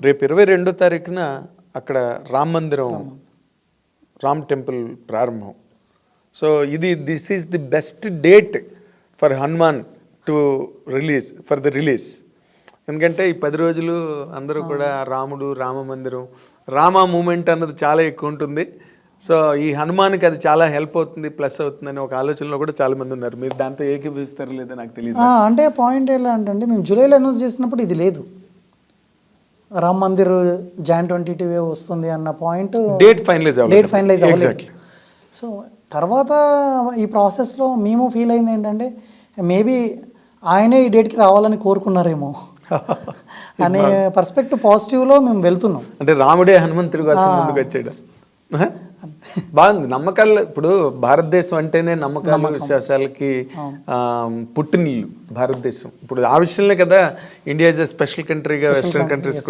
రేపు 22వ తారీఖున అక్కడ రామ్ మందిరం, రామ్ టెంపుల్ ప్రారంభం. So this is the best date for Hanuman to for the release. ఎందుకంటే ఈ 10 రోజులు అందరూ కూడా రాముడు, రామ మందిరం, రామ మూమెంట్ అన్నది చాలా ఎక్కువ ఉంటుంది. సో ఈ హనుమాన్కి అది చాలా హెల్ప్ అవుతుంది, ప్లస్ అవుతుందని ఒక ఆలోచనలో కూడా చాలా మంది ఉన్నారు. మీరు దాంతో ఏకీభవిస్తారో లేదో నాకు తెలియదు. అంటే పాయింట్ ఎలా అంటే మేము జూలైలో అనౌన్స్ చేసినప్పుడు ఇది లేదు, రామ్ మందిర్ Jan 22 వస్తుంది అన్న పాయింట్, డేట్ ఫైనలైజ్ అవ్వలేదు. సో తర్వాత ఈ ప్రాసెస్లో మేము ఫీల్ అయింది ఏంటంటే మేబీ ఆయనే ఈ డేట్కి రావాలని కోరుకున్నారేమో అనే పర్స్పెక్టివ్ పాజిటివ్లో మేము వెళ్తున్నాం. అంటే రాముడే హనుమంతుడి కోసం ముందుకు వచ్చాడు. బాగుంది. నమ్మకాలు, ఇప్పుడు భారతదేశం అంటేనే నమ్మకాలు విశ్వాసాలకి పుట్టినిల్లు భారతదేశం. ఇప్పుడు ఆ విషయంలో కదా ఇండియా ఇస్ ఎ స్పెషల్ కంట్రీగా వెస్టర్న్ కంట్రీస్ కూడా